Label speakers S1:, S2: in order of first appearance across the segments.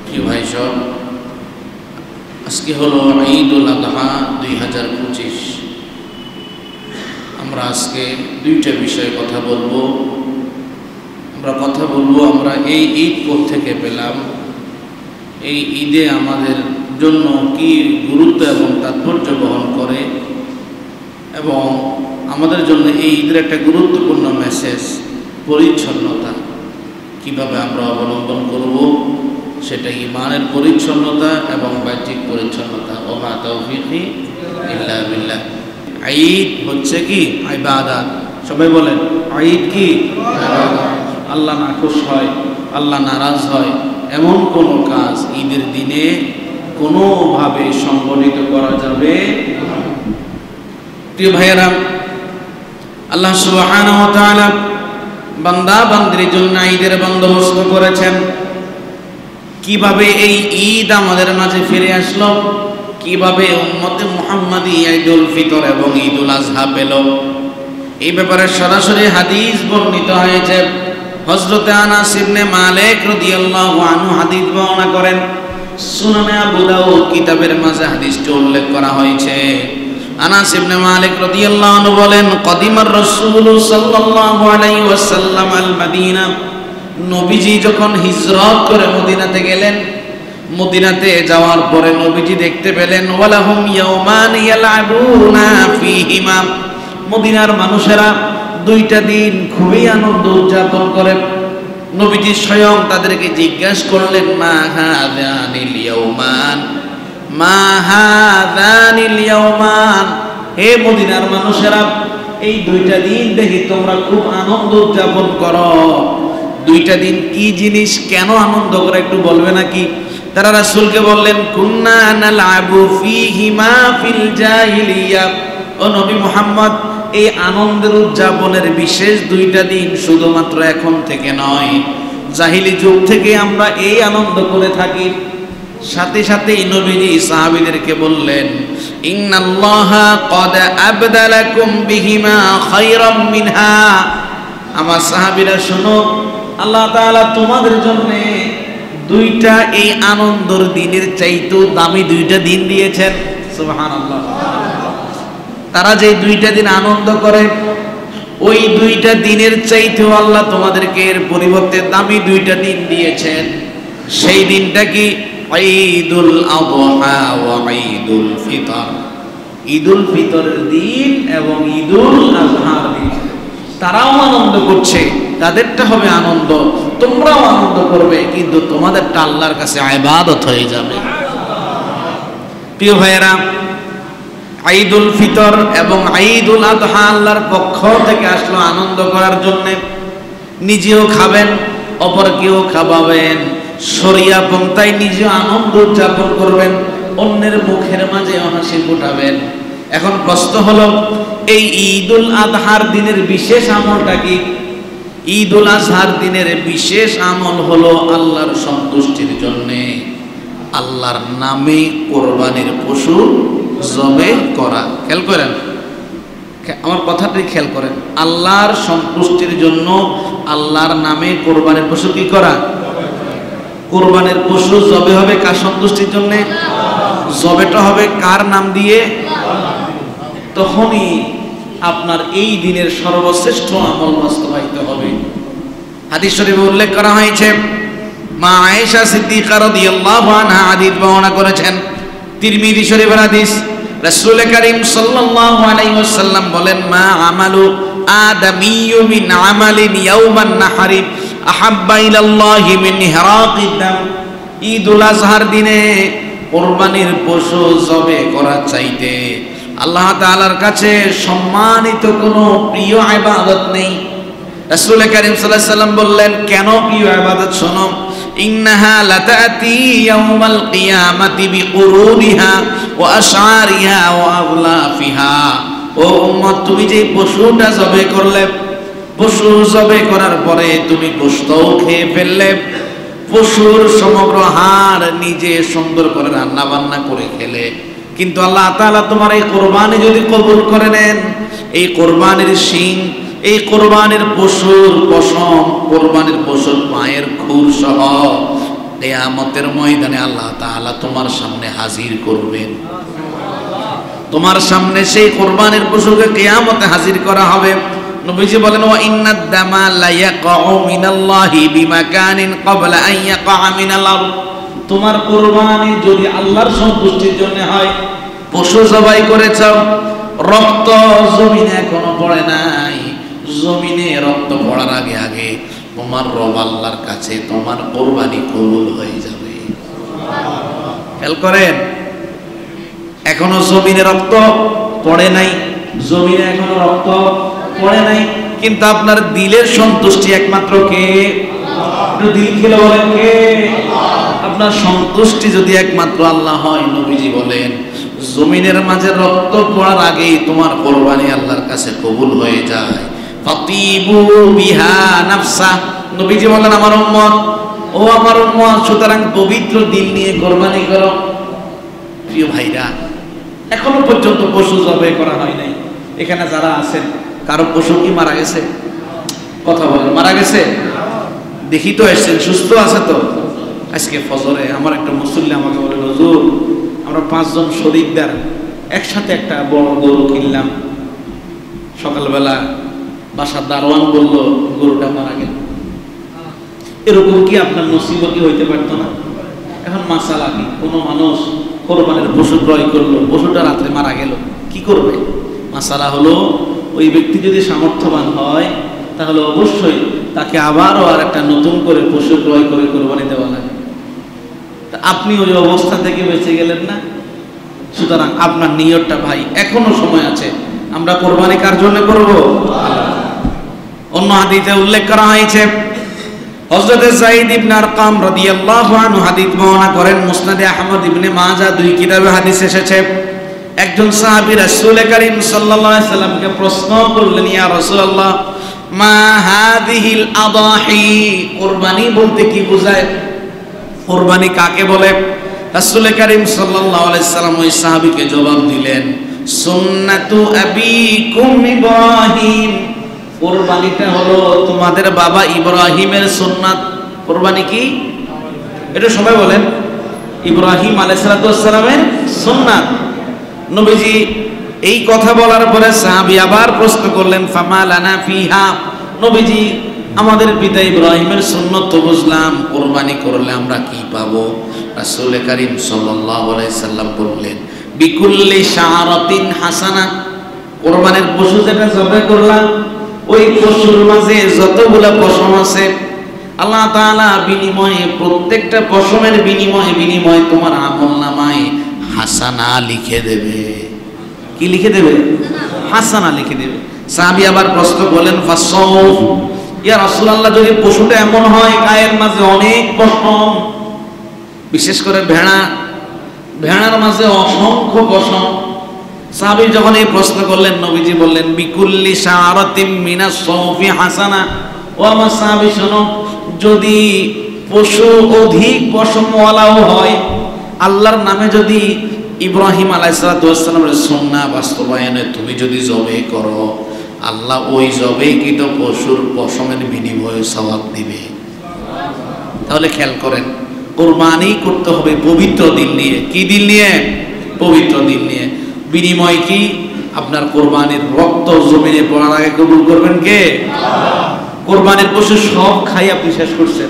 S1: প্রিয় ভাই সব, আজকে হলো ঈদুল আযহা 2025। আমরা আজকে দুইটা বিষয়ে কথা বলবো। আমরা এই ঈদ কোত্থেকে পেলাম, এই ঈদে আমাদের জন্য কি গুরুত্ব এবং তাৎপর্য বহন করে, এবং আমাদের জন্য এই ঈদের একটা গুরুত্বপূর্ণ মেসেজ পরিচ্ছন্নতা কিভাবে আমরা অবলম্বন করব, সেটা ঈমানের পরিচ্ছন্নতা এবং বাহ্যিক পরিচ্ছন্নতা। ওমা তাওফীকি ইল্লা বিল্লাহ। ঈদ হচ্ছে কি ইবাদত। সবাই বলেন ঈদ কি ইবাদত। আল্লাহ নাখুশ হয়, আল্লাহ নারাজ হয় এমন কোনো কাজ ঈদের দিনে কোনোভাবে সংগঠিত করা যাবে। প্রিয় ভাইয়েরা, আল্লাহ সুবহানাহু ওয়া তাআলা বান্দা বান্দির জন্য ঈদের বন্দোবস্ত করেছেন। কিভাবে এই ঈদ আমাদের মাঝে ফিরে আসলো, কিভাবে উম্মতে মুহাম্মাদি ঈদুল ফিতর এবং ঈদুল আযহা পেল, এই ব্যাপারে সরাসরি হাদিস বর্ণিত হয়েছে। হযরতে আনাস ইবনে মালিক রাদিয়াল্লাহু আনহু হাদিস বর্ণনা করেন। সুনানে আবু দাউদ কিতাবের মাঝে হাদিসটি উল্লেখ করা হয়েছে। আনাস ইবনে মালিক রাদিয়াল্লাহু আনহু বলেন, কদিমার রাসূল সাল্লাল্লাহু আলাইহি ওয়াসাল্লাম আল মাদিনা। নবীজি যখন হিজরত করে মদিনাতে গেলেন, মদিনাতে যাওয়ার পরে নবীজি দেখতে পেলেন ওয়ালাহুম ইয়াওমান ইয়ালআবুনা ফীহিমা। মদিনার মানুষেরা দুইটা দিন খুবই আনন্দ উদযাপন করে। নবীজি স্বয়ং তাদেরকে জিজ্ঞাসা করলেন, মা হাযানিল ইয়াওমান, মা হাযানিল ইয়াওমান, হে মদিনার মানুষেরা, এই দুইটা দিন দেখি তোমরা খুব আনন্দ উদযাপন করো। দুইটা দিন কি জিনিস, কেন আনন্দ করে একটু বলবে নাকি? তারা রাসূলকে বললেন, কুন্না নালআবু ফীহিমা ফিল জাহিলিয়া। ও নবী মুহাম্মদ, এই আনন্দের উদযাপনের বিশেষ দুইটা দিন শুধুমাত্র এখন থেকে নয়, জাহিলি যুগ থেকে আমরা এই আনন্দ করে থাকি। সাথে সাথে নবীজি সাহাবীদেরকে বললেন, ইন্নাল্লাহা ক্বাদ আবদালাকুম বিহিমা খায়রাম মিনহা। আমার সাহাবীরা শোনো, আল্লাহ তাআলা তোমাদের জন্য দুইটা এই আনন্দের দিনের চাইতেও দামি দুইটা দিন দিয়েছেন। সুবহানাল্লাহ। তারা যে দুইটা দিন আনন্দ করে, ওই দুইটা দিনের চাইতেও আল্লাহ তোমাদেরকে এর পরিবর্তে দামি দুইটা দিন দিয়েছেন। সেই দিনটা কি? ঈদুল আযহা ওয়া ঈদুল ফিতর। ঈদুল ফিতরের দিন এবং ঈদুল আযহার দিন। তারাও আনন্দ করছে, তাদেরটা হবে আনন্দ, তোমরাও আনন্দ করবে, কিন্তু তোমাদেরটা আল্লাহর কাছে ইবাদত হয়ে যাবে। প্রিয় ভাইয়েরা, ঈদুল ফিতর এবং ঈদুল আযহা আল্লাহর পক্ষ থেকে আসলো আনন্দ করার জন্য। নিজেও খাবেন, অপরকেও খাওয়াবেন, শরিয়া পন্থায় নিজে আনন্দ উদযাপন করবেন, অন্যের মুখের মাঝে হাসি ফোটাবেন। এখন প্রশ্ন হলো, এই ঈদুল আযহার দিনের বিশেষ আমলটা কি? ঈদুল আযহার দিনের বিশেষ আমল হলো আল্লাহর সন্তুষ্টির জন্য আল্লাহর নামে কোরবানির পশু জবে করা। খেয়াল করেন, আমার কথাটি খেয়াল করেন। আল্লাহর সন্তুষ্টির জন্য আল্লাহর নামে কোরবানির পশু কি করা? কোরবানির পশু জবে হবে কার সন্তুষ্টির জন্য? জবেটা হবে কার নাম দিয়ে? তখনই আপনার এই দিনের সর্বশ্রেষ্ঠ আমল বাস্তবায়িত হবে। হাদিস শরীফে উল্লেখ করা হয়েছে, মা আয়েশা সিদ্দিকা রাদিয়াল্লাহু আনহা হাদিস বর্ণনা করেছেন, তিরমিজি শরীফের হাদিস। রাসূল করিম সাল্লাল্লাহু আলাইহি ওয়াসাল্লাম বলেন, মা আমালু আদামিয়্যু মিন আমালিন ইয়াওমান নাহরি আহাব্বা ইলাল্লাহি মিন ইহরাকিদ দাম। ঈদুল আযহার দিনে কোরবানির পশু জবে করা চাইতে আল্লাহ তাআলার কাছে সম্মানিত কোনো প্রিয় ইবাদত নেই। রাসূল করিম সাল্লাল্লাহু আলাইহি ওয়াসাল্লাম বললেন, কেন প্রিয় ইবাদত? শোনো, ইন্নাহা লাতাতি ইয়াউমাল কিয়ামাতি বিকুরুনিহা ওয়া আশআরিহা ওয়া আগলাফিহা। ও উম্মত, তুমি যে পশুটা জবে করলে, পশু জবে করার পরে তুমি গোশতও খেয়ে ফেললে, পশুর সমগ্র হাড় নিজে সুন্দর করে রান্না বান্না করে খেলে, কিন্তু আল্লাহ তাআলা তোমার এই কোরবানি যদি কবুল করে নেন, এই কোরবানির শিং, এই কোরবানির পশুর পশম, কোরবানির পশুর পায়ের খুর সহ কিয়ামতের ময়দানে আল্লাহ তাআলা তোমার সামনে হাজির করবেন। তোমার সামনে সেই কোরবানির পশুকে কিয়ামতে হাজির করা হবে। নবীজি বলেন, ওয়া ইন্নাদ দামা লা ইয়াকাউ মিনাল্লাহি বিমাকানিন ক্বাবলা আন ইয়াকা মিনাল আরদ। তোমার কোরবানি যদি আল্লাহর সন্তুষ্টির জন্য হয়, পশু জবাই করেছ, রক্ত জমিনে এখনো পড়ে নাই, জমিনে রক্ত পড়ার আগে আগে তোমার রব আল্লাহর কাছে তোমার কোরবানি কবুল হয়ে যাবে। খেয়াল করেন, এখনো জমিনে রক্ত পড়ে নাই, জমিনে এখনো রক্ত পড়ে নাই, কিন্তু আপনার দিলের সন্তুষ্টি একমাত্র কে? দিল খেলে বলেন কে? আপনার সন্তুষ্টি যদি একমাত্র আল্লাহ হয়, নবীজি বলেন জমিনের মাঝে রক্ত পড়ার আগেই তোমার কোরবানি আল্লাহর কাছে কবুল হয়ে যায়। ফাতিবু বিহা নাফসা, নবীজি বলেন আমার উম্মত, ও আমার উম্মত, সুতরাং পবিত্র দিল নিয়ে কোরবানি করো। প্রিয় ভাইরা, এখনো পর্যন্ত পশু জবাই করা হয় নাই। এখানে যারা আছেন, কারো পশু কি মারা গেছে? কথা বলেন, মারা গেছে? দেখি তো এসছেন, সুস্থ আছে তো? আজকে ফজরে আমার একটা মুসল্লি আমাকে বলে, হুজুর আমরা 5 জন শরীকদার একসাথে একটা বড় গরু কিনলাম, সকালবেলা বাসার দারোয়ান বলল গরুটা মারা গেল। এরকম কি আপনার নসিবতি হইতে পারতো না? এখন মাসালা কি, কোনো মানুষ কোরবানির পশু ক্রয় করলো, পশুটা রাত্রে মারা গেল, কি করবে? মাসালা হলো, ওই ব্যক্তি যদি সামর্থ্যবান হয় তাহলে অবশ্যই তাকে আবারও আর একটা নতুন করে পশু ক্রয় করে কোরবানি দেওয়া লাগে। তা আপনি ওই অবস্থা থেকে বেঁচে গেলেন না। সুতরাং আপনার নিয়তটা ভাই, এখনো সময় আছে। আমরা কোরবানি কার জন্য করব? অন্য হাদিসে উল্লেখ করা হয়েছে, হযরত যায়েদ ইবনে আরকাম রাদিয়াল্লাহু আনহু হাদিস বর্ণনা করেন, মুসনাদে আহমদ ইবনে মাজাহ 2 কিতাবে হাদিস এসেছে। একজন সাহাবী রাসূল করিম সাল্লাল্লাহু আলাইহি সাল্লামকে প্রশ্ন করলেন, ইয়া রাসূলুল্লাহ মা হাযিহিল আদাহি, কুরবানি বলতে কি বোঝায়? কুরবানি কাকে বলে? রাসূল করিম সাল্লাল্লাহু আলাইহি সাল্লাম ওই সাহাবীকে জবাব দিলেন, সুন্নাতু আবিকুম ইব্রাহিম, কুরবানিটা হলো তোমাদের বাবা ইব্রাহিমের সুন্নাত। কুরবানি কি? এটা সবাই বলেন, ইব্রাহিম আলাইহিস সালামের সুন্নাত। নবীজি এই কথা বলার পরে সাহাবী আবার প্রশ্ন করলেন, ফামা লানা ফিহা, নবীজি আমাদের পিতা ইব্রাহিমের সুন্নাত তো বুঝলাম, কুরবানি করলে আমরা কি পাবো? রাসূল করিম সাল্লাল্লাহু আলাইহি সাল্লাম বললেন, বিকুল্লি শাআরাতিন হাসানা, কুরবানির পশু যেটা জবাই করলাম, ওই পশুর মাঝে যতগুলা পশম আছে আল্লাহ তাআলা বিনিময়ে, প্রত্যেকটা পশমের বিনিময়ে তোমার আমলনামায় হাসানা লিখে দেবে। কি লিখে দেবে? হাসানা লিখে দেবে। সাহাবী আবার প্রশ্ন করলেন, ফাসাউফ, ইয়া রাসূলুল্লাহ যদি পশুটা এমন হয় গায়ের মাঝে অনেক পশম, বিশেষ করে ভেড়ার মাঝে অসংখ্য পশম। সাহাবী যখন এই প্রশ্ন করলেন, নবীজি বললেন, বিকুল্লি শাআরাতিন মিনাস সাউফি হাসানা। ও আমার সাহাবী শোনো, যদি পশু অধিক পশমওয়ালাও হয়, আল্লাহর নামে যদি ইব্রাহিম আলাইহিস সালামের সুন্নাহ বাস্তবায়নে তুমি যদি জবাই করো, আল্লাহ ওই জবাইকৃত পশুর পশমের বিনিময়ে সওয়াব দিবে। তাহলে খেয়াল করেন, কুরবানি করতে হবে পবিত্র দিল নিয়ে। কি দিল নিয়ে? পবিত্র দিল নিয়ে। বিনিময় কি? আপনার কোরবানির রক্ত জমিনে পড়ার আগে কবুল করবেন কে? কোরবানির পশু সব খাই আপনি শেষ করছেন,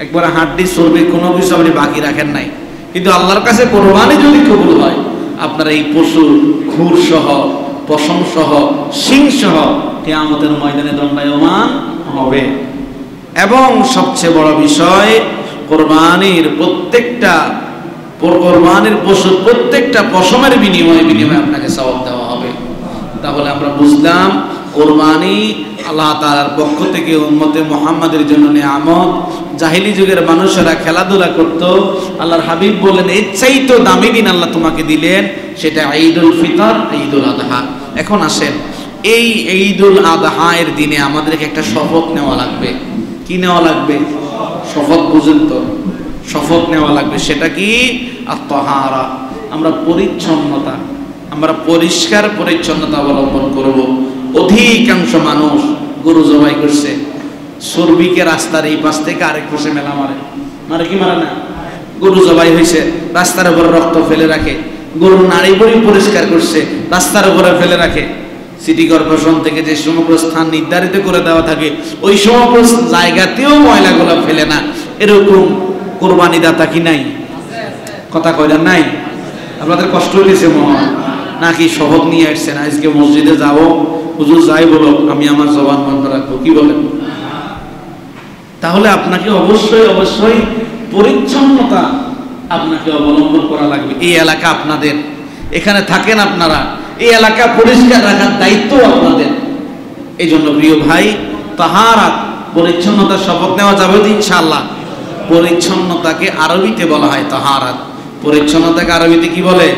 S1: একবার হাড্ডি চর্বি কোনো কিছু আপনি বাকি রাখেন নাই, কিন্তু আল্লাহর কাছে কোরবানি যদি কবুল হয়, আপনার এই পশু খুর সহ, পশম সহ, শিং সহ কিয়ামতের ময়দানে দণ্ডায়মান হবে। এবং সবচেয়ে বড় বিষয়, কোরবানির পশুর প্রত্যেকটা পশমের বিনিময়ে আপনাকে সওয়াব দেওয়া হবে। তাহলে আমরা বুঝলাম, কোরবানি আল্লাহ তাআলার পক্ষ থেকে উম্মতে মুহাম্মাদের জন্য নিয়ামত। জাহিলি যুগের মানুষেরা খেলাধুলা করত, আল্লাহর হাবিব বলেন এর চাইতে দামি দিন আল্লাহ তোমাকে দিলেন, সেটা ঈদুল ফিতর, ঈদুল আযহা। এখন আসেন, এই ঈদুল আযহা এর দিনে আমাদেরকে একটা শপথ নেওয়া লাগবে। কি নেওয়া লাগবে? শপথ বুঝেন তো? শপথ নেওয়া লাগবে। সেটা কি? আত-তাহারা, আমরা পরিচ্ছন্নতা, আমরা পরিষ্কার পরিচ্ছন্নতা অবলম্বন করব। অধিকাংশ মানুষ গরু জবাই করছে, চর্বিকে রাস্তার এই পাশ থেকে আরেক পাশে মেলা মারে, মারে কি মারে না? গরু জবাই হয়েছে, রাস্তার উপরে রক্ত ফেলে রাখে। গরু নাড়ি বড়ি পরিষ্কার করছে, রাস্তার উপরে ফেলে রাখে। সিটি কর্পোরেশন থেকে যে সমগ্র স্থান নির্ধারিত করে দেওয়া থাকে ওই সমগ্র জায়গাতেও ময়লাগুলো ফেলে না। এরকম কোরবানি দাতা কি নাই? কথা কয়টা নাই? আপনাদের কষ্ট হয়েছে মনে নাকি? শহর নিয়ে আসছেন, আজকে মসজিদে যাব, হুজুর যাই বলো আমি আমার জবান বন্ধ রাখবো, কি বলেন? তাহলে আপনাকে অবশ্যই অবশ্যই পরিচ্ছন্নতা আপনাকে অবলম্বন করা লাগবে। এই এলাকা আপনাদের, এখানে থাকেন আপনারা, এই এলাকা পরিষ্কার রাখার দায়িত্ব আপনাদের। এই জন্য প্রিয় ভাই, তাহারাত পরিচ্ছন্নতার শপথ নেওয়া যাবে তো ইনশাআল্লাহ? পরিচ্ছন্নতাকে আরবিতে বলা হয় তাহারাত। পরিচ্ছন্নতাকে আরবিতে কি বলে?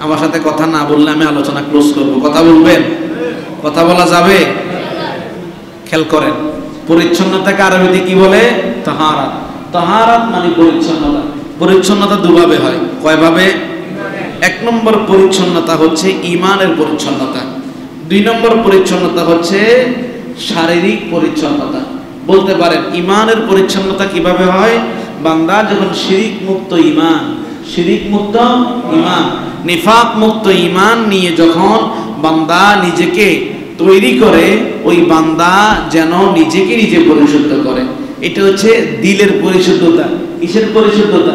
S1: আমার সাথে কথা না বললে আমি আলোচনা ক্লোজ করব। কথা বলবেন? কথা বলা যাবে? খেয়াল করেন, পরিচ্ছন্নতাকে আরবিতে কি বলে? তাহারাত। তাহারাত মানে পরিচ্ছন্নতা। পরিচ্ছন্নতা দুভাবে হয়। কয়ভাবে? এক নম্বর পরিচ্ছন্নতা হচ্ছে ঈমানের পরিচ্ছন্নতা। দুই নম্বর পরিচ্ছন্নতা হচ্ছে শারীরিক পরিচ্ছন্নতা। বলতে পারেন ঈমানের পরিচ্ছন্নতা কিভাবে হয়? বান্দা যখন শিরিক মুক্ত ঈমান, শিরিক মুক্ত ঈমান, নিফাক মুক্ত ঈমান নিয়ে যখন বান্দা নিজেকে তৈরি করে, ওই বান্দা যেন নিজেকে নিজে পরিশুদ্ধ করে। এটা হচ্ছে দিলের পরিশুদ্ধতা। কিসের পরিশুদ্ধতা?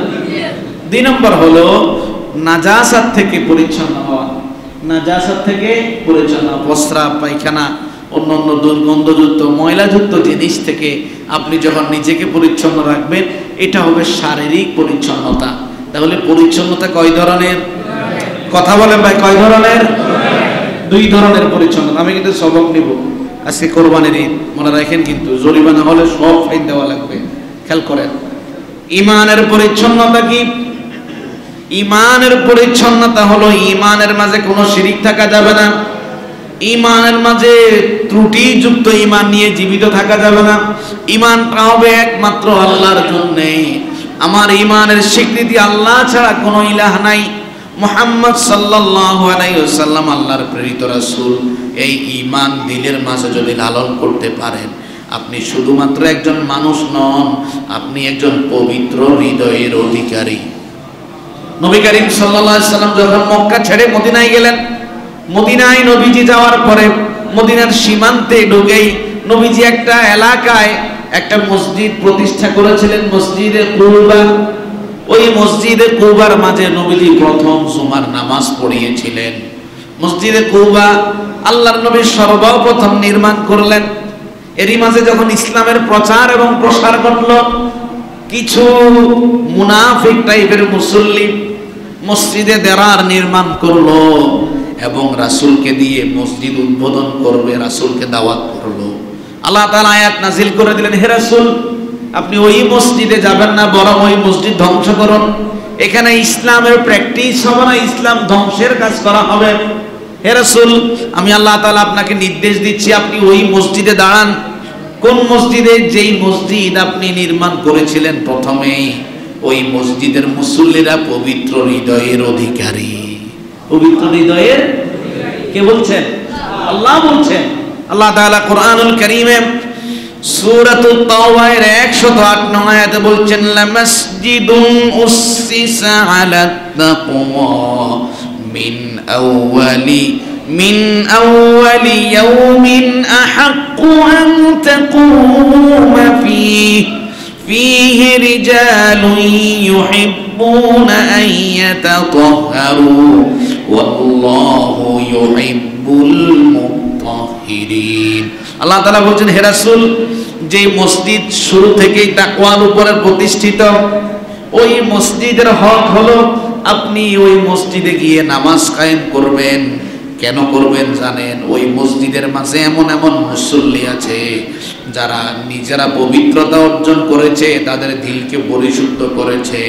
S1: দুই নম্বর হলো নাজাসাত থেকে পরিচ্ছন্ন হওয়া। নাজাসাত থেকে পরিচ্ছন্ন, প্রস্রাব পায়খানা অন্যান্য দুর্গন্ধযুক্ত ময়লাযুক্ত জিনিস থেকে আপনি যখন নিজেকে পরিচ্ছন্ন রাখবেন, এটা হবে শারীরিক পরিচ্ছন্নতা। তাহলে পরিচ্ছন্নতা কয় ধরনের? কথা বলেন ভাই, কয় ধরনের? দুই ধরনের পরিচ্ছন্নতা। আমি কিন্তু সবক নিব আজকে, কোরবানির ঈদ, মনে রাখেন কিন্তু জরিমানা হলে সব ফাইন দেওয়া লাগবে। খেয়াল করেন, ঈমানের পরিচ্ছন্নতা কি? ঈমানের পরিচ্ছন্নতা হলো ঈমানের মাঝে কোনো শিরিক থাকা যাবে না। ঈমানের মাঝে ত্রুটিযুক্ত ঈমান নিয়ে জীবিত থাকা যাবে না। ঈমানটা হবে একমাত্র আল্লাহর জন্যে। আমার ঈমানের স্বীকৃতি আল্লাহ ছাড়া কোনো ইলাহ নাই, মুহাম্মদ সাল্লাল্লাহু আলাইহি ওয়াসাল্লাম আল্লাহর প্রেরিত রাসূল। এই ঈমান দিলের মাঝে যদি লালন করতে পারেন, আপনি শুধুমাত্র একজন মানুষ নন, আপনি একজন পবিত্র হৃদয়ের অধিকারী। নবী করিম সাল্লাল্লাহু আলাইহি ওয়াসাল্লাম যখন মক্কা ছেড়ে মদিনায় গেলেন, মদিনায় নবীজি যাওয়ার পরে মদিনার সীমান্তে ঢুকেই নবীজি একটা এলাকায় একটা মসজিদ প্রতিষ্ঠা করেছিলেন, মসজিদে কুবা। ওই মসজিদে কুবার মাঝে নবীজি প্রথম জুমার নামাজ পড়িয়েছিলেন। মসজিদে কুবা আল্লাহর নবী সর্বপ্রথম নির্মাণ করলেন। এরই মাঝে যখন ইসলামের প্রচার এবং প্রসার ঘটল, কিছু মুনাফিক টাইপের মুসল্লি মসজিদে দেরার নির্মাণ করলো এবং রাসূলকে দিয়ে মসজিদ উদ্বোধন করবে, রাসূলকে দাওয়াত করলো। আল্লাহ তাআলা আয়াত নাজিল করে দিলেন, হে রাসূল, আপনি ওই মসজিদে যাবেন না, বরং ওই মসজিদ ধ্বংস করুন। এখানে ইসলামের প্র্যাকটিস হবে না, ইসলাম ধ্বংসের কাজ করা হবে। হে রাসূল, আমি আল্লাহ তাআলা আপনাকে নির্দেশ দিচ্ছি, আপনি ওই মসজিদে দাঁড়ান। কোন মসজিদে? যেই মসজিদ আপনি নির্মাণ করেছিলেন প্রথমেই, ওই মসজিদের মুসল্লিরা পবিত্র হৃদয়ের অধিকারী। পবিত্র হৃদয়ের কে বলছেন? আল্লাহ বলছেন। আল্লাহ তাআলা কোরআনুল কারীমে সূরাতুত তাওবার 108 নং আয়াতে বলছেন, লামাসজিদুন উসসিসা আলাত তাকওয়া মিন আউয়ালি ইয়াউমিন আহাক্কু আন তাকুমা ফীহি রিজালুন ইউহিব্বুনা আন ইয়াতাতাহহারু ওয়াল্লাহু ইউহিব্বুল মুতাহহিরিন। আল্লাহ তাআলা বলছেন, হে রাসূল, যে মসজিদ শুরু থেকেই তাকওয়ার উপরে প্রতিষ্ঠিত, ওই মসজিদের হক হলো আপনি ওই মসজিদে গিয়ে নামাজ কায়েম করবেন। কেন করবেন জানেন? ওই মসজিদের মাঝে এমন এমন মুসল্লি আছে যারা নিজেরা পবিত্রতা অর্জন করেছে, তাদের দিলকে পরিশুদ্ধ করেছে।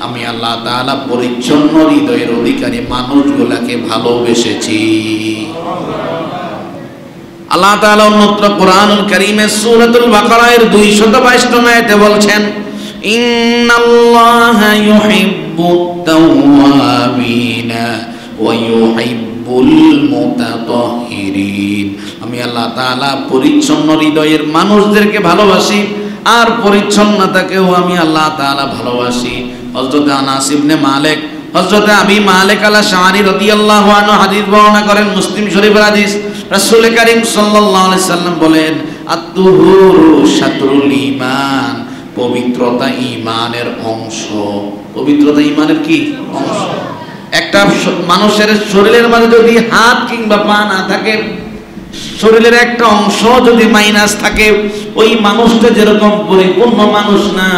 S1: আমি আল্লাহ তাআলা পরিচ্ছন্ন হৃদয়ের অধিকারী মানুষগুলাকে ভালোবেসেছি। আল্লাহ তাআলা অন্যত্র কোরআনুল কারীমে সূরাতুল বাকারার 222 নং আয়াতে বলছেন, ইন্নাল্লাহা ইউহিব্বুত তাওয়াবিনা ওয়া ইউহিব্বুল মুতাতাহহিরিন। আমি আল্লাহ তাআলা পরিচ্ছন্ন হৃদয়ের মানুষদেরকে ভালোবাসি, আর পরিচ্ছন্নতাকেও আমি আল্লাহ তাআলা ভালোবাসি। হযরত আনাস ইবনে মালিক, হযরত আবি মালিক আল-আশআরী রাদিয়াল্লাহু আনহু হাদিস বর্ণনা করেন, মুসলিম শরীফের হাদিস। রাসূল কারীম সাল্লাল্লাহু আলাইহি সাল্লাম বলেন, আত-তুহুরু শাতরুল ঈমান, পবিত্রতা ঈমানের অংশ। পবিত্রতা ঈমানের কি অংশ? একটা মানুষের শরীরের মাঝে যদি হাত কিংবা পা না থাকে, শরীরের একটা অংশ যদি মাইনাস থাকে, ওই মানুষটা যেরকম পরিপূর্ণ মানুষ না।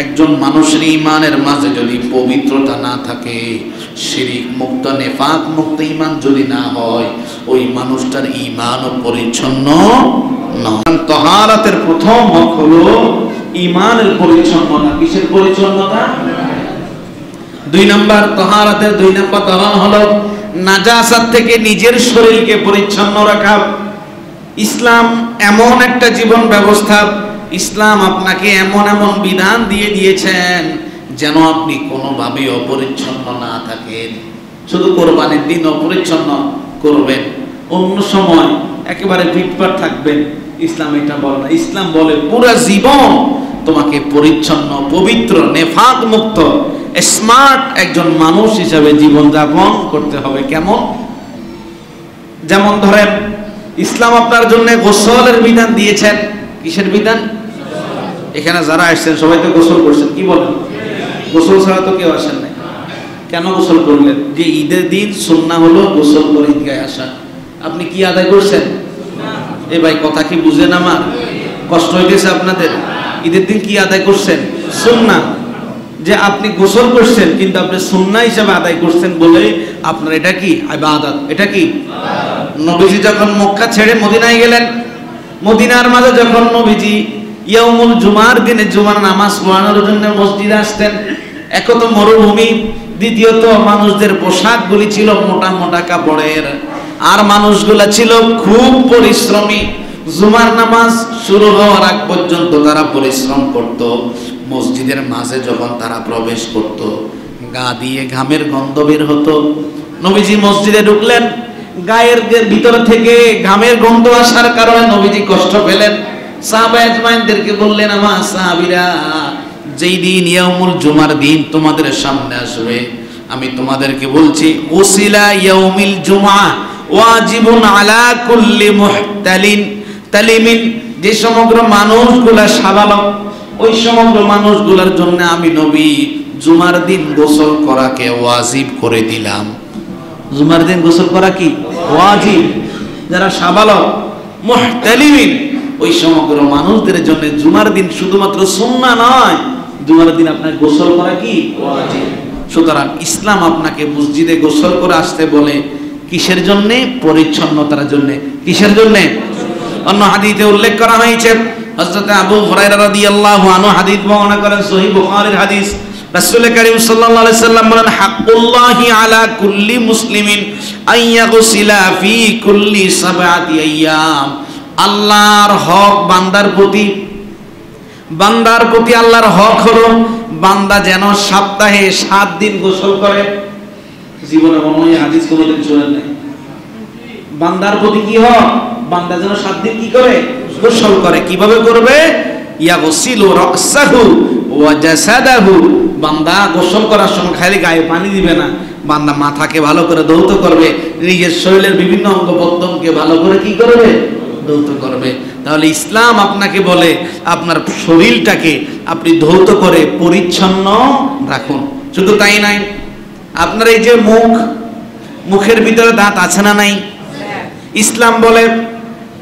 S1: একজন মানুষের ঈমানের মাঝে যদি পবিত্রতা না থাকে, শিরক মুক্ত নেফাক মুক্ত ঈমান যদি না হয়, ওই মানুষটার ঈমানও পরিচ্ছন্ন নয়। তাহারাতের প্রথম হক হলো ঈমানের পরিচ্ছন্নতা। কিসের পরিচ্ছন্নতা? 2 নম্বর তাহারাতের 2 নম্বর ধরন হলো নাজাসাত থেকে নিজের শরীরকে পরিচ্ছন্ন রাখা। ইসলাম এমন একটা জীবন ব্যবস্থা, ইসলাম আপনাকে এমন এমন বিধান দিয়ে দিয়েছেন যেন আপনি কোনোভাবে অপরিচ্ছন্ন না থাকেন। শুধু কোরবানির দিন অপরিচ্ছন্ন করবেন, অন্য সময় একেবারে ফিটফাট থাকবেন। ইসলাম এটা বলে না। ইসলাম বলে পুরো জীবন তোমাকে পরিচ্ছন্ন, পবিত্র, নেফাক মুক্ত, স্মার্ট একজন মানুষ হিসাবে জীবনযাপন করতে হবে। কেমন? যেমন ধরেন, ইসলাম আপনার জন্য গোসলের বিধান দিয়েছেন। কিসের বিধান? এখানে যারা আসছেন সবাই তো গোসল করছেন, কি বলেন? গোসল ছাড়া তো কেউ আসেন নাই। কেন গোসল করলেন? যে ঈদের দিন সুন্নাহ হলো গোসল করে ঈদগাহে আসা। আপনি কি আদায় করছেন? এ ভাই কথা কি বুঝেন? আমার কষ্ট হইতেছে আপনাদের? ঈদের দিন কি আদায় করছেন? সুন্নাহ। যে আপনি গোসল করছেন কিন্তু আপনি সুন্নাহ হিসেবে আদায় করছেন বলে আপনার এটা কি ইবাদত। এটা কি? নবীজি যখন মক্কা ছেড়ে মদিনায় গেলেন, মদিনার মাঝে যখন নবীজি ইয়াউমুল জুমার দিনে জুমার নামাজ পড়ানোর জন্য মসজিদে আসতেন, এক তো মরুভূমি, দ্বিতীয়ত মানুষদের পোশাকগুলি ছিল মোটা মোটা কাপড়ের, আর মানুষগুলা ছিল খুব পরিশ্রমী। জুমার নামাজ শুরু হওয়ার আগ পর্যন্ত তারা পরিশ্রম করত। মসজিদের মাঝে যখন তারা প্রবেশ করত, গা দিয়ে ঘামের গন্ধ বের হতো। নবীজি মসজিদে ঢুকলেন, গায়ের ভিতর থেকে ঘামের গন্ধ আসার কারণে নবীজি কষ্ট পেলেন। সাহাবা আজমাইনদেরকে বললেন, আমার সাহাবীরা, যেই দিন ইয়াউমুল জুমার দিন তোমাদের সামনে আসবে, আমি তোমাদেরকে বলছি, উসিলা ইয়াউমিল জুমআ ওয়াজিবুন আলা কুল্লি মুহতালিন তালিমিন, যে সমগ্র মানুষগুলা সাবালক, ওই সমগ্র মানুষগুলার জন্য আমি নবী জুমার দিন গোসল করাকে ওয়াজিব করে দিলাম। জুমার দিন গোসল করা কি ওয়াজিব। যারা সাবালক মুহতালিমিন, ওই সমগ্র মানুষদের জন্য জুমার দিন শুধুমাত্র সুন্নাহ নয়, জুমার দিন আপনার গোসল করা কি ওয়াজিব। সুতরাং ইসলাম আপনাকে মসজিদে গোসল করে আসতে বলে কিসের জন্য? পরিচ্ছন্নতার জন্য। কিসের জন্য? অন্য হাদিসে উল্লেখ করা হয়েছে, হযরত আবু হুরায়রা রাদিয়াল্লাহু আনহু হাদিস বর্ণনা করেন, সহিহ বুখারীর হাদিস। রাসূল কারীম সাল্লাল্লাহু আলাইহি সাল্লাম বলেন, হাক্কুল্লাহি আলা কুল্লি মুসলিমিন আইয়াগসিলা ফি কুল্লি সাবআতি আইয়াম। আল্লাহর হক বান্দার প্রতি, বান্দার প্রতি আল্লাহর হক হলো বান্দা যেন সপ্তাহে 7 দিন গোসল করে। জীবনে মনে হয় হাদিস কোনোদিন শুনেন নাই। বান্দার প্রতি কি হক? বান্দা যেন 7 দিন কি করে? গোসল করে। কিভাবে করবে? ইয়াগসিলু রাসাহু ওয়া জাসাদাহু। বান্দা গোসল করার সময় খালি গায়ে পানি দিবে না, বান্দা মাথাকে ভালো করে ধৌত করবে, নিজের শরীরের বিভিন্ন অঙ্গ প্রত্যঙ্গকে ভালো করে কি করবে? ধৌত করবে। তাহলে ইসলাম আপনাকে বলে আপনার শরীরটাকে আপনি ধৌত করে পরিচ্ছন্ন রাখুন। শুধু তাই নয়, আপনার এই যে মুখ, মুখের ভিতরে দাঁত আছে না নাই? ইসলাম বলে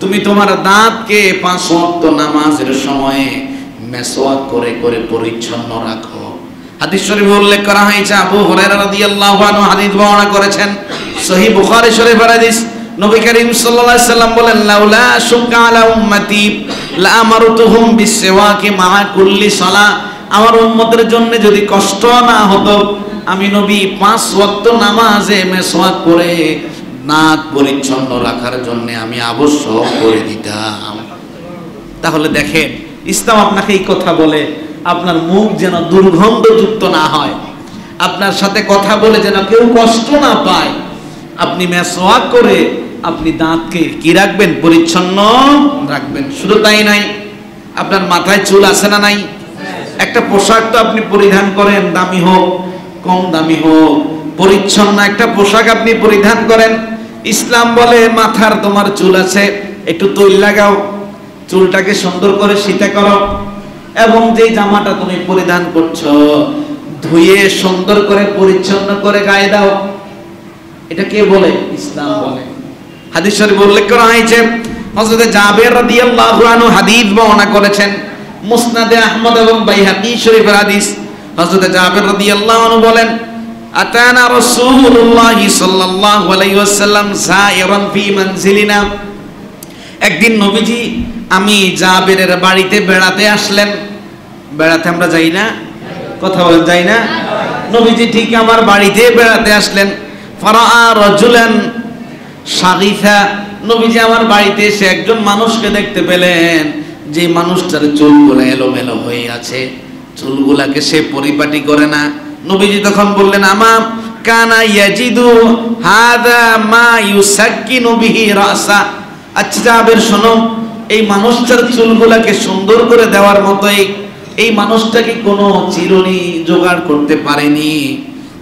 S1: তুমি তোমার দাঁতকে 5 ওয়াক্ত নামাজের সময়ে মেসওয়াক করে করে পরিচ্ছন্ন রাখো। হাদিস শরীফে উল্লেখ করা হয়েছে, আবু হুরায়রা রাদিয়াল্লাহু আনহু হাদিস বর্ণনা করেছেন, সহিহ বুখারী শরীফের হাদিস। নবী করিম সাল্লাল্লাহু আলাইহি সাল্লাম বলেন, লাউলা শুক্কা আলা উম্মতি লা আমারতুহুম বিসওয়াকি মা কুল্লি সালাহ। আমার উম্মতের জন্য যদি কষ্ট না হতো, আমি নবী 5 ওয়াক্ত নামাজে মেসওয়াক করে দাঁত পরিচ্ছন্ন রাখার জন্য আমি আবশ্যক করে দিতাম। তাহলে দেখেন, ইসলাম আপনাকে এই কথা বলে আপনার মুখ যেন দুর্গন্ধযুক্ত না হয়, আপনার সাথে কথা বলে যেন কেউ কষ্ট না পায়। আপনি মেসওয়াক করে আপনি দাঁতকে কি রাখবেন? পরিচ্ছন্ন রাখবেন। শুধু তাই নাই, আপনার মাথায় চুল আছে না নাই? একটা পোশাক তো আপনি পরিধান করেন, দামি হোক কম দামি হোক, পরিচ্ছন্ন একটা পোশাক আপনি পরিধান করেন। ইসলাম বলে মাথার তোমার চুল আছে, একটু তৈল লাগাও, চুলটাকে সুন্দর করে সিধা করো, এবং যে জামাটা তুমি পরিধান করছো ধুয়ে সুন্দর করে পরিচ্ছন্ন করে গায়ে দাও। এটা কে বলে? ইসলাম বলে। হাদিস শরীফে উল্লেখ করা হয়েছে, হযরত জাবের রাদিয়াল্লাহু আনহু হাদিস বর্ণনা করেছেন, মুসনাদে আহমদ এবং বাইহাকি শরীফের হাদিস। হযরত জাবের রাদিয়াল্লাহু আনহু বলেন, আতানা রাসূলুল্লাহ সাল্লাল্লাহু আলাইহি ওয়াসাল্লাম সাইরান ফি মানজিলিনা। একদিন নবীজি আমি জাবেরের বাড়িতে বেড়াতে আসলেন। বেড়াতে আমরা যাই না? কথা বলেন, যাই না? নবীজি ঠিক আমার বাড়িতে বেড়াতে আসলেন। ফারাআ রাজুলান শাগিফা, নবীজি আমার বাড়িতে এসে একজন মানুষকে দেখতে পেলেন, যে মানুষটার চুলগুলো এলোমেলো হয়ে আছে, চুলগুলাকে সে পরিপাটি করে না। নবীজি তখন বললেন, আমা কানা ইয়াজিদু হাদা মা ইউসাক্কিনু বিহি রাসা। আচ্ছা জাবের শোনো, এই মানুষটার চুলগুলাকে সুন্দর করে দেওয়ার মতো এই মানুষটাকে কোনো চিরুনি জোগাড় করতে পারেনি?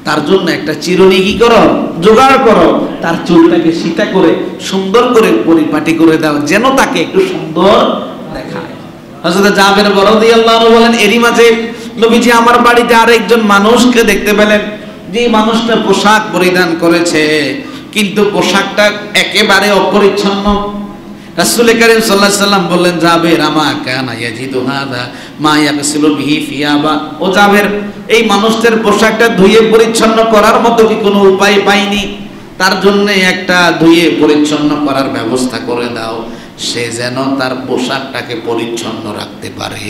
S1: তার জন্য একটা চিরুনি কি করো, জোগাড় করো, তার চুলটাকে সিধা করে সুন্দর করে পরিপাটি করে দাও, যেন তাকে একটু সুন্দর দেখায়। হযরত জাবের রাদিয়াল্লাহু আনহু বলেন, এরই মাঝে নবীজি আমার বাড়িতে আরেকজন মানুষকে দেখতে পেলেন, যে মানুষটা পোশাক পরিধান করেছে কিন্তু পোশাকটা একেবারে অপরিচ্ছন্ন। রাসূল কারীম সাল্লাল্লাহু আলাইহি সাল্লাম বললেন, জাবের আমা কানা ইয়াজিদু হাদা মা ইয়াগসিলু বিহি ফিয়াবা। ও জাবের, এই মানুষটার পোশাকটা ধুয়ে পরিচ্ছন্ন করার মতো কি কোনো উপায় পাইনি? তার জন্য একটা ধুয়ে পরিচ্ছন্ন করার ব্যবস্থা করে দাও, সে যেন তার পোশাকটাকে পরিচ্ছন্ন রাখতে পারে।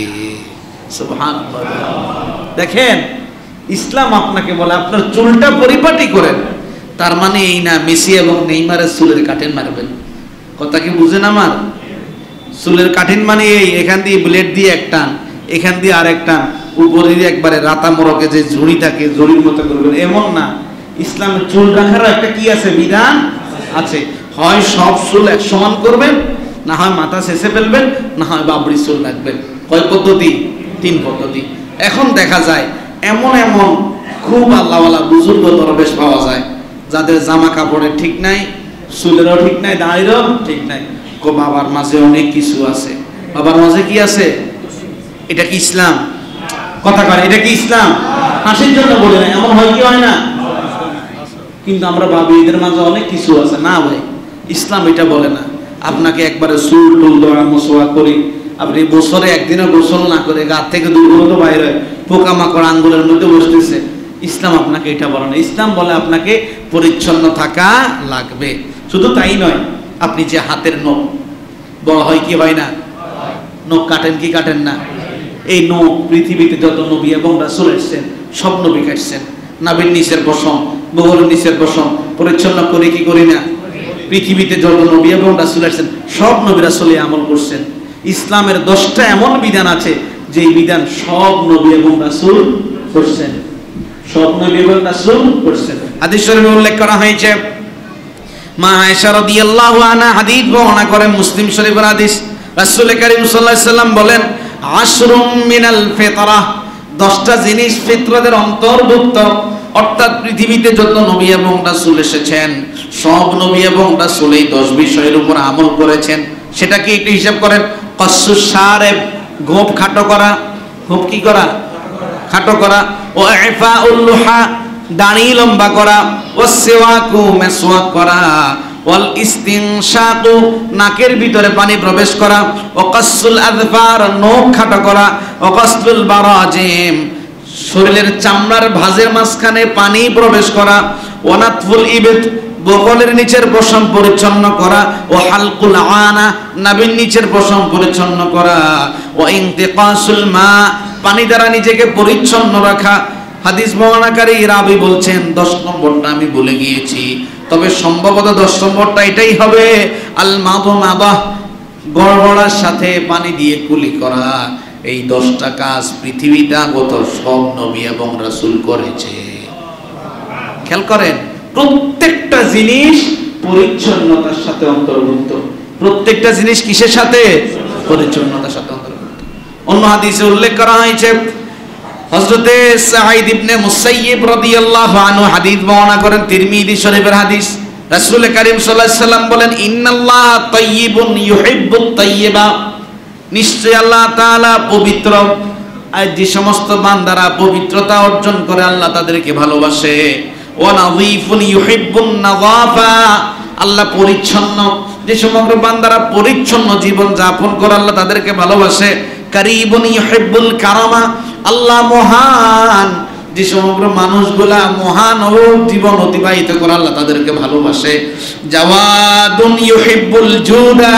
S1: সুবহানাল্লাহ। দেখেন, ইসলাম আপনাকে বলে আপনার চুলটা পরিপাটি করেন। তার মানে এই না মেসি এবং নেইমারের চুলের কাটিং মারবেন। কথা কি বুঝেন আমার? চুলের কাটিং মানে এই, এখান দিয়ে ব্লেড দিয়ে এক টান, এখান দিয়ে আরেক টান, উপরে দিয়ে একবারে রাতা মোড়কে যে ঝুড়ি থাকে ঝুড়ির মতো করবেন, এমন না। ইসলামের চুল রাখারও একটা কি আছে, বিধান আছে। হয় সব চুল এক সমান করবেন, না হয় মাথা শেষে ফেলবেন, না হয় বাবরি চুল রাখবেন। কয় পদ্ধতি? 3 পদ্ধতি। এখন দেখা যায় এমন এমন খুব আল্লাহওয়ালা বুজুর্গ দরবেশ পাওয়া যায়, যাদের জামা কাপড়ের ঠিক নাই, চুলেরও ঠিক নাই, দাড়িরও ঠিক নাই। বাবার মাঝে অনেক কিছু আছে। বাবার মাঝে কি আছে? এটা কি ইসলাম? কথা কয়, এটা কি ইসলাম? হাসির জন্য বলে না, এমন হয় কি হয় না? কিন্তু আমরা ভাবি এদের মাঝে অনেক কিছু আছে। না ভাই, ইসলাম এটা বলে না। আপনাকে একবারে চুল টুল ধরা মোসওয়াক করি, আপনি বছরে একদিনও গোসল না করে গা থেকে দুর্গন্ধ বাইরে হয়, পোকামাকড় আঙ্গুলের মধ্যে বসতেছে, ইসলাম আপনাকে এটা বলে না। ইসলাম বলে আপনাকে পরিচ্ছন্ন থাকা লাগবে। শুধু তাই নয়, আপনি যে হাতের নখ বড় হয় কি হয় না, নখ কাটেন কি কাটেন না? এই নখ পৃথিবীতে যত নবী এবং রাসূল এসেছেন সব নবী কাটছেন। নাভির নিচের পশম, বগলের নিচের পশম পরিচ্ছন্ন করে কি করি না? পৃথিবীতে যত নবী এবং রাসূল এসেছেন সব নবী রাসূলই আমল করছেন। ইসলামের 10টা এমন বিধান আছে যে বিধান সব নবী এবং রাসূল করছেন, সব নবী এবং রাসূল করছেন। হাদিস শরীফে উল্লেখ করা হয়েছে, মা আয়েশা রাদিয়াল্লাহু আনহা হাদিস বর্ণনা করেন, মুসলিম শরীফের হাদিস। রাসূল কারীম সাল্লাল্লাহু আলাইহি সাল্লাম বলেন, আশরুম মিনাল ফিতরাহ, 10টা জিনিস ফিতরাতের অন্তর্ভুক্ত। অর্থাৎ পৃথিবীতে যত নবী এবং রাসূল এসেছেন সব নবী এবং রাসূল এই 10 বিষয়ের উপর আমল করেছেন। সেটা কি একটু হিসাব করেন। কসুস শারিব, গোঁফ খাটো করা, গোঁফ কি করা? খাটো করা। ও ইফাউল লুহা, দাড়ি লম্বা করা। ও সিওয়াকু, মেসওয়াক করা। ওয়াল ইস্তিনশাকু, নাকের ভিতরে পানি প্রবেশ করা। ও কাসুল আযফার, নখ খাটো করা। ও কাসলুল বারাজিম, শরীরের চামড়ার ভাঁজের মাঝখানে পানি প্রবেশ করা। ওয়ানাতফুল ইবিত, বগলের নিচের পশম পরিচ্ছন্ন করা। ও হালকুল আনা, নাভির নিচের পশম পরিচ্ছন্ন করা। ও ইনতিকাসুল মা, পানি দ্বারা নিজেকে পরিচ্ছন্ন রাখা। হাদিস বর্ণনাকারী রাবী বলছেন 10 নম্বরটা আমি ভুলে গিয়েছি, তবে সম্ভবত 10 নম্বরটা এটাই হবে, আল মাদমাদাহ, গড়গড়ার সাথে পানি দিয়ে কুলি করা। এই 10টা কাজ পৃথিবীটা গত সব নবী এবং রাসূল করেছে। খেয়াল করেন, প্রত্যেকটা জিনিস পরিচ্ছন্নতার সাথে অন্তর্ভুক্ত। প্রত্যেকটা জিনিস কিসের সাথে? পরিচ্ছন্নতার সাথে অন্তর্ভুক্ত। অন্য হাদিসে উল্লেখ করা হয়েছে, হযরতে সাঈদ ইবনে মুসাইয়্যিব রাদিয়াল্লাহু আনহু হাদিস বর্ণনা করেন, তিরমিজি শরীফের হাদিস। রাসূল কারীম সাল্লাল্লাহু আলাইহি সাল্লাম বলেন, ইন্নাল্লাহা তাইয়্যিবুন ইউহিব্বুত তাইয়্যিবা, নিশ্চয় আল্লাহ তাআলা পবিত্র, আর যে সমস্ত বান্দারা পবিত্রতা অর্জন করে আল্লাহ তাদেরকে ভালোবাসে। ওয়া নাযীফুন ইউহিব্বুন নাযাফা, আল্লাহ পরিচ্ছন্ন, যে সমগ্র বান্দারা পরিচ্ছন্ন জীবন যাপন করে আল্লাহ তাদেরকে ভালোবাসে। কারীবুন ইউহিব্বুল কারামা, আল্লাহ মহান, যে সমগ্র মানুষগুলা মহান ও জীবন অতিবাহিত করে আল্লাহ তাদেরকে ভালোবাসে। জাওয়াদুন ইউহিব্বুল জুদা,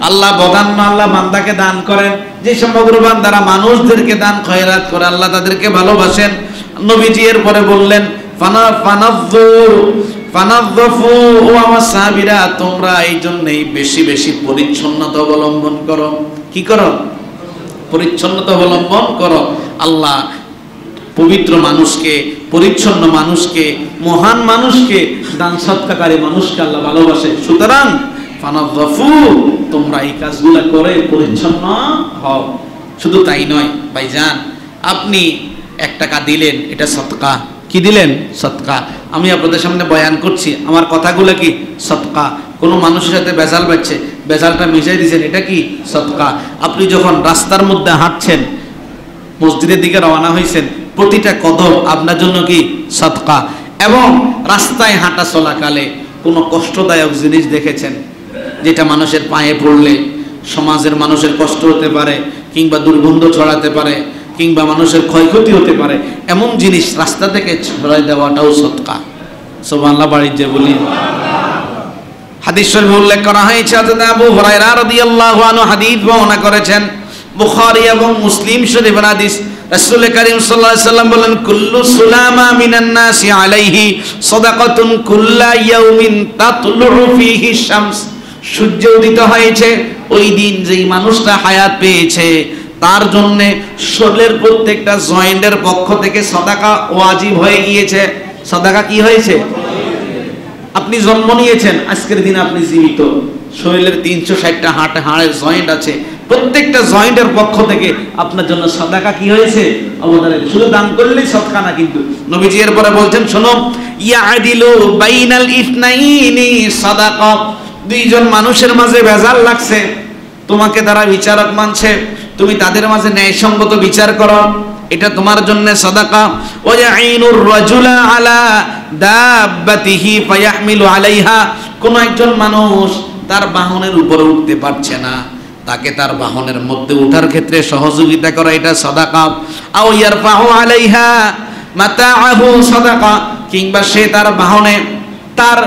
S1: আল্লাহ বদান্য, আল্লাহ বান্দাকে দান করেন, যে সমগ্র বান্দারা মানুষদেরকে দান খয়রাত করে আল্লাহ তাদেরকে ভালোবাসেন। নবীজি এর পরে বললেন, ফানাযফু, ও আমার সাহাবীরা তোমরা এই জন্যই বেশি বেশি পরিচ্ছন্নতা অবলম্বন করো। কি করো? পরিচ্ছন্নতা অবলম্বন করো। আল্লাহ পবিত্র মানুষকে, পরিচ্ছন্ন মানুষকে, মহান মানুষকে, দান সৎকারী মানুষকে আল্লাহ ভালোবাসে। সুতরাং ফানাযফু, তোমরা এই কাজগুলা করে পরিচ্ছন্ন হও। শুধু তাই নয় ভাইজান, আপনি 1 টাকা দিলেন, এটা সদকা। কি দিলেন? সদকা। আমি আপনাদের সামনে বয়ান করছি, আমার কথাগুলো কি সদকা। কোনো মানুষের সাথে বেজাল বাজছে, বেজালটা মিশাই দিয়েছেন, এটা কি সদকা। আপনি যখন রাস্তার মধ্যে হাঁটছেন, মসজিদের দিকে রওনা হয়েছেন, প্রতিটা কদম আপনার জন্য কি সদকা। এবং রাস্তায় হাঁটা চলাকালে কোনো কষ্টদায়ক জিনিস দেখেছেন, যেটা মানুষের পায়ে পড়লে সমাজের মানুষের কষ্ট হতে পারে, কিংবা দুর্গন্ধ ছড়াতে পারে, কিংবা মানুষের ক্ষয়ক্ষতি হতে পারে, এমন জিনিস রাস্তা থেকে ছড়াই দেওয়াটাও সদকা। সুবহানাল্লাহ, বাড়ির যে বলি। হাদিস শরীফে উল্লেখ করা হয়েছে, হযরত আবু হুরায়রা রাদিয়াল্লাহু আনহু হাদিস বর্ণনা করেছেন, বুখারী এবং মুসলিম শরীফের হাদিস। রাসূল কারীম সাল্লাল্লাহু আলাইহি সাল্লাম বলেন, কুল্লু সুলামা মিনান নাসি আলাইহি সাদাকাতুন কুল্লা ইয়াউমিন তাতলুউ ফীহি শামস। সূর্য উদিত হয়েছে ওই দিন যেই মানুষটা হায়াত পেয়েছে, তার জন্য শরীরের প্রত্যেকটা জয়েন্টের পক্ষ থেকে সাদাকা ওয়াজিব হয়ে গিয়েছে। সাদাকা কি হয়েছে? আপনি জন্ম নিয়েছেন, আজকের দিন আপনি জীবিত, শরীরের 360টা হাড়ের জয়েন্ট আছে, প্রত্যেকটা জয়েন্টের পক্ষ থেকে আপনার জন্য সাদাকা কি হয়েছে? অবদান। শুধু দান করলেই সদকা না, কিন্তু নবীজি এর পরে বলছেন, শোনো, ইয়াদিলু বাইনাল ইথনাইনি সাদাকা, দুইজন মানুষের মাঝে ভেজাল লাগছে, তোমাকে তারা বিচারক মানছে, তুমি তাদের মাঝে ন্যায়সঙ্গত বিচার করো, এটা তোমার জন্য সাদাকা। ওয়াইনুর রাজুলা আলা দাব্বাতিহি ফায়াহমিলু আলাইহা, কোন একজন মানুষ তার বাহনের উপরে উঠতে পারছে না, তাকে তার বাহনের মধ্যে ওঠার ক্ষেত্রে সহযোগিতা করা, এটা সাদাকা। আও ইয়ারফাউ আলাইহা মাতাআহু সাদাকা, কিংবা সে তার বাহনে তার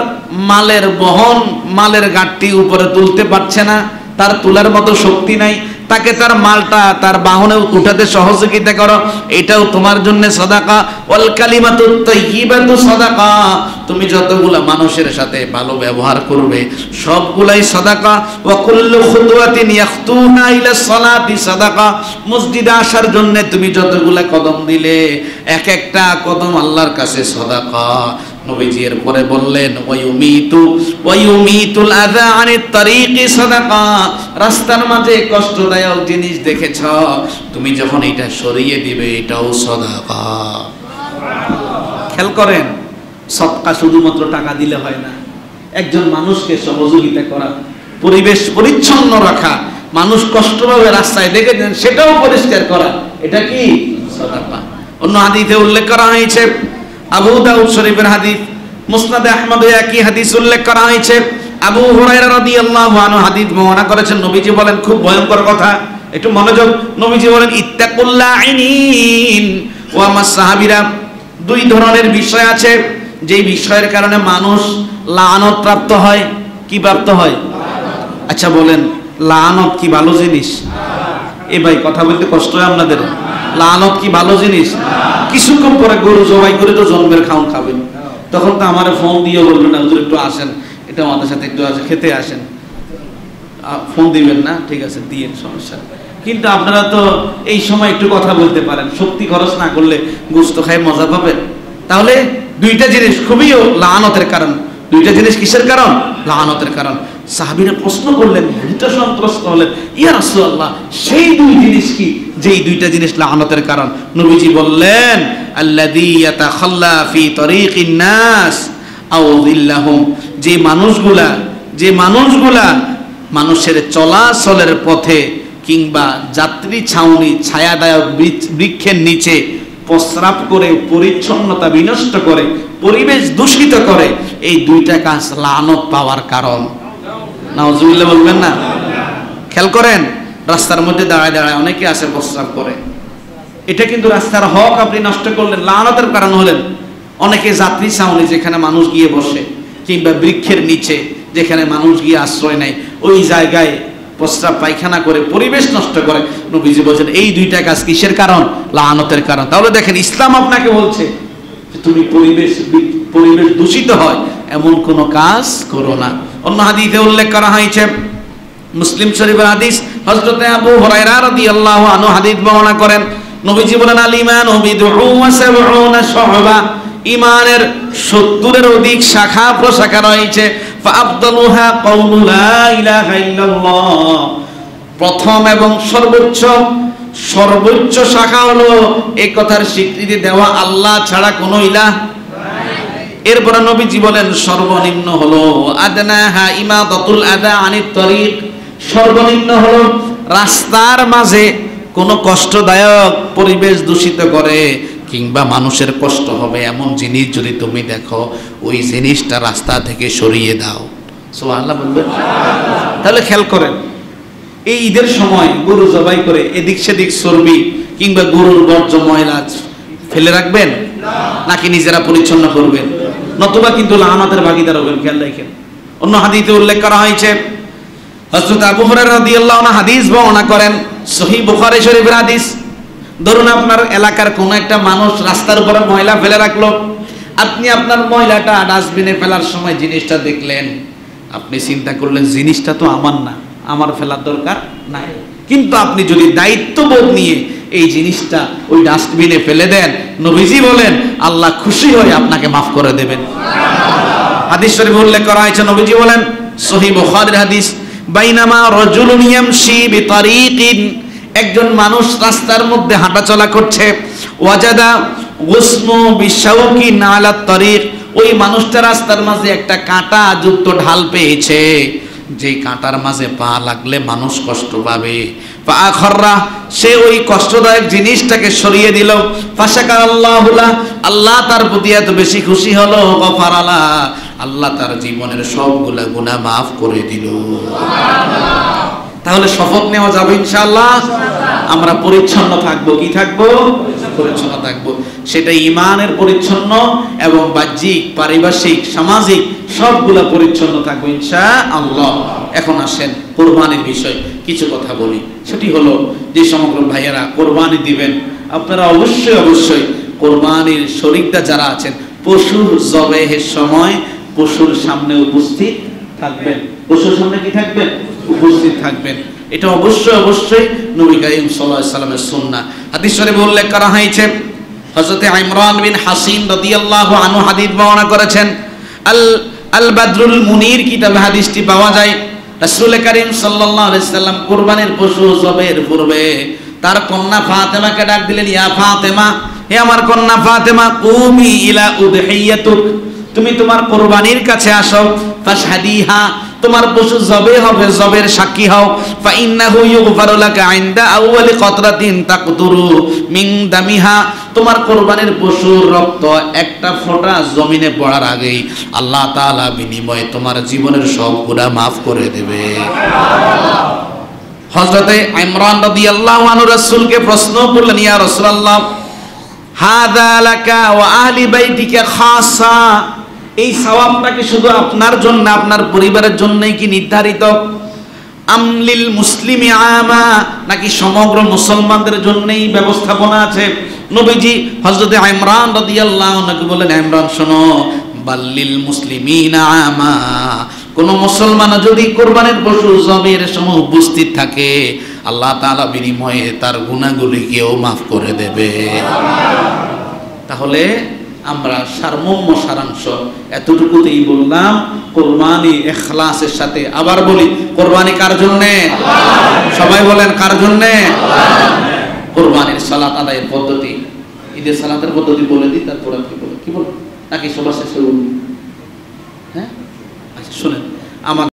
S1: মালের বহন, মালের গাড়িটি উপরে তুলতে পারছে না, তার তোলার মতো শক্তি নাই, তাকে তার মালটা তার বাহনে উঠাতে সহযোগিতা করো, এটাও তোমার জন্য সাদাকা। ওয়াল কালিমাতুত তাইয়্যিবাতু সাদাকা, তুমি যতগুলা মানুষের সাথে ভালো ব্যবহার করবে সবগুলাই সাদাকা। ওয়া কুল্লু খুতওয়াতিন ইয়াখতুনা ইলা সালাতি সাদাকা, মসজিদে আসার জন্য তুমি যতগুলা কদম দিলে এক একটা কদম আল্লাহর কাছে সাদাকা। নবীজি এর পরে বললেন, ওয়ায়ুমিতুল আযা আনিত তারিকি সাদাকা, রাস্তার মাঝে কষ্টদায়ক জিনিস দেখেছ, তুমি যখন এটা সরিয়ে দিবে এটাও সাদাকা। খেয়াল করেন, সদকা শুধুমাত্র টাকা দিলে হয় না, একজন মানুষকে সহযোগিতা করা, পরিবেশ পরিচ্ছন্ন রাখা, মানুষ কষ্ট পাবে রাস্তায় দেখেছেন সেটাও পরিষ্কার করা, এটা কি সাদাকা। অন্য হাদিসে উল্লেখ করা হয়েছে, আবু দাউদ শরীফের হাদিস, মুসনাদে আহমদে একই হাদিস উল্লেখ করা হয়েছে। আবু হুরায়রা রাদিয়াল্লাহু আনহু হাদিস বর্ণনা করেছেন, নবীজি বলেন, খুব ভয়ঙ্কর কথা, একটু মনোযোগ। নবীজি বলেন, ইত্তাকুল লাইনিন, ও আমার সাহাবীরা, 2 ধরনের বিষয় আছে যেই বিষয়ের কারণে মানুষ লানত প্রাপ্ত হয়। কি প্রাপ্ত হয়? আচ্ছা বলেন, লানত কি ভালো জিনিস? এ ভাই কথা বলতে কষ্ট হয় আপনাদের? লানত কি ভালো জিনিস? কিছুক্ষণ পরে গরু জবাই করে তো জন্মের খাওন খাবেন, তখন তো আমার ফোন দিয়ে বলবেন, না হুজুর একটু আসেন, এটা আমাদের সাথে একটু খেতে আসেন, ফোন দিবেন না? ঠিক আছে, দিয়ে সমস্যা। কিন্তু আপনারা তো এই সময় একটু কথা বলতে পারেন, শক্তি খরচ না করলে গোশত খায় মজা পাবেন। তাহলে 2টা জিনিস খুবই লানতের কারণ। 2টা জিনিস কিসের কারণ? লানতের কারণ। সাহাবীরা প্রশ্ন করলেন, ভীত সন্ত্রস্ত হলেন, ইয়া রাসূলুল্লাহ সেই দুই জিনিস কি যেই দুইটা জিনিস লাআনতের কারণ? নবীজি বললেন, আল্লাযী ইয়াতাখাল্লা ফি তরিকিন নাস আও যিল্লাহুম, যে মানুষগুলা মানুষের চলাচলের পথে কিংবা যাত্রী ছাউনি ছায়াদায়ক বৃক্ষের নিচে প্রস্রাব করে, পরিচ্ছন্নতা বিনষ্ট করে, পরিবেশ দূষিত করে, এই দুইটা কাজ লানত পাওয়ার কারণ। নাউজুবিল্লাহ বলবেন না? খেয়াল করেন, রাস্তার মধ্যে দাঁড়ায় দাঁড়ায় অনেকে আসে প্রস্রাব করে, এটা কিন্তু রাস্তার হক আপনি নষ্ট করলেন, লানতের কারণ হলেন। অনেকে যাত্রী ছাউনি যেখানে মানুষ গিয়ে বসে কিংবা বৃক্ষের নিচে যেখানে মানুষ গিয়ে আশ্রয় নেয়, ওই জায়গায় প্রস্রাব পায়খানা করে পরিবেশ নষ্ট করে। নবীজি বলছেন এই দুইটা কাজ কিসের কারণ? লাআনতের কারণ। তাহলে দেখেন, ইসলাম আপনাকে বলছে তুমি পরিবেশ দূষিত হয় এমন কোন কাজ করো না। অন্য হাদিসে উল্লেখ করা হয়েছে, মুসলিম শরীফের হাদিস, হযরত আবু হুরায়রা রাদিয়াল্লাহু আনহু হাদিস বর্ণনা করেন, নবীজি বলেন, আল ঈমানু বিদুউ ওয়া সাবউনা শু'বা, ঈমানের 70-এর অধিক শাখা প্রশাখা রয়েছে। ফাআফদালুহা কাউলু লা ইলাহা ইল্লাল্লাহ, প্রথম এবং সর্বোচ্চ শাখা হলো এই কথার স্বীকৃতি দেওয়া আল্লাহ ছাড়া কোনো ইলাহ নাই। এরপর নবীজি বলেন সর্বনিম্ন হলো আদনাহা ইমাদাতুল আদা আনিত তরিক, সর্বনিম্ন হলো রাস্তার মাঝে কোনো কষ্টদায়ক পরিবেশ দূষিত করে কিংবা মানুষের কষ্ট হবে এমন জিনিস যদি তুমি দেখো, ওই জিনিসটা রাস্তা থেকে সরিয়ে দাও। সুবহানাল্লাহ বলবেন? তাহলে খেয়াল করেন, এই ঈদের সময় গরু জবাই করে এদিক সেদিক চর্বি কিংবা গরুর বর্জ্য ময়লা ফেলে রাখবেন নাকি নিজেরা পরিচ্ছন্ন করবেন? নতুবা কিন্তু লাআনতের ভাগীদার হবেন। খেয়াল রাখেন, অন্য হাদিসে উল্লেখ করা হয়েছে, হযরত আবু হুরায়রা রাদিয়াল্লাহু আনহু হাদিস বর্ণনা করেন, সহিহ বুখারী শরীফের হাদিস। ধরুন আপনার এলাকার কোন একটা মানুষ রাস্তার উপরে ময়লা ফেলে রাখলো, আপনি আপনার ময়লাটা ডাস্টবিনে ফেলার সময় জিনিসটা দেখলেন, আপনি চিন্তা করলেন জিনিসটা তো আমার না, আমার ফেলার দরকার নাই, কিন্তু আপনি যদি দায়িত্ববোধ নিয়ে এই জিনিসটা ওই ডাস্টবিনে ফেলে দেন, নবীজি বলেন আল্লাহ খুশি হয়ে আপনাকে মাফ করে দেবেন। হাদিস শরীফে উল্লেখ করা হয়েছে, নবীজি বলেন, সহিহ বুখারীর হাদিস, বাইনামা রাজুলুন ইয়ামশি বিতারিকিন, একজন মানুষ রাস্তার মধ্যে হাঁটাচলা করছে, ওয়াজাদা গুসমু বিশাউকিন আলা তারিক, ওই মানুষটা রাস্তার মাঝে একটা কাঁটা যুক্ত ঢাল পেয়েছে, যেই কাঁটার মাঝে পা লাগলে মানুষ কষ্ট পাবে। ফাআখাররা, সে ওই কষ্টদায়ক জিনিসটাকে সরিয়ে দিল। ফাশাকারাল্লাহু লা, আল্লাহ তার প্রতি এত বেশি খুশি হলো। গফারালা, আল্লাহ তার জীবনের সবগুলা গুনাহ মাফ করে দিল। তাহলে শপথ নেওয়া যাবে ইনশাআল্লাহ, আমরা পরিচ্ছন্ন থাকবো। কি থাকবো? পরিচ্ছন্ন থাকবো। সেটা ঈমানের পরিচ্ছন্ন এবং বাহ্যিক, পারিপার্শ্বিক, সামাজিক সবগুলা পরিচ্ছন্ন থাকবো ইনশাআল্লাহ। এখন আসেন কুরবানির বিষয় কিছু কথা বলি। সেটি হলো, যে সমগ্র ভাইয়েরা কুরবানি দিবেন, আপনারা অবশ্যই কুরবানির শরীকরা যারা আছেন, পশুর জবেহের সময় পশুর সামনে উপস্থিত থাকবেন। পশুর সামনে কি থাকবেন? উপস্থিত থাকবেন। এটা অবশ্যই নবী করিম সাল্লাল্লাহু আলাইহি সাল্লামের সুন্নাহ। হাদিস শরীফে উল্লেখ করা হয়েছে, হযরত ইমরান বিন হাসিন রাদিয়াল্লাহু আনহু হাদিস বর্ণনা করেছেন, আল বাদরুল মুনির কিতাবে হাদিসটি পাওয়া যায়। রাসূল করিম সাল্লাল্লাহু আলাইহি সাল্লাম কুরবানির পশু জবের পূর্বে তার কন্যা ফাতেমাকে ডাক দিলেন, ইয়া ফাতেমা, হে আমার কন্যা ফাতেমা, কুমি ইলা উদহিয়াতুক, তুমি তোমার কুরবানির কাছে আসো। ফাশহাদিহা, তোমার পশু জবে হবে, জবের সাক্ষী হও। ফা ইন্নাহু ইউগফারু লাকা ইনদা আউয়ালি কতরাতিন তাকতুরু মিন দামিহা, তোমার কুরবানির পশুর রক্ত একটা ফোঁটা জমিনে পড়ার আগেই আল্লাহ তাআলা বিনিময়ে তোমার জীবনের সব গুনাহ maaf করে দেবে। হযরতে ইমরান রাদিয়াল্লাহু আনহু রাসূলকে প্রশ্ন করলেন, ইয়া রাসূলুল্লাহ, হাযা লাকা ওয়া আহলি বাইতিকা খাসা, এই সওয়াবটা কি শুধু আপনার জন্য, আপনার পরিবারের জন্যই কি নির্ধারিত? আমলিল মুসলিমি আমা, নাকি সমগ্র মুসলমানদের জন্যই ব্যবস্থাপনা আছে? নবীজি হযরতে ইমরান রাদিয়াল্লাহু আনহু বলেন, ইমরান শোনো, বাল্লিল মুসলিমিনা আমা, কোন মুসলমান যদি কুরবানির পশু জবের সময় উপস্থিত থাকে, আল্লাহ তাআলা বিনিময়ে তার গুনাহগুলিকেও maaf করে দেবে। তাহলে আমরা সারমর্ম সারাংশ এতটুকুতেই বললাম, কোরবানি ইখলাসের সাথে। আবার বলি, কোরবানি কার জন্যে? সবাই বলেন, কার জন্যে? কোরবানির সালাত আদায়ের পদ্ধতি, ঈদের সালাতের পদ্ধতি বলে দিই, তারপর কি বল নাকি সবার শেষে বলুন? হ্যাঁ, আচ্ছা শুনেন। আমার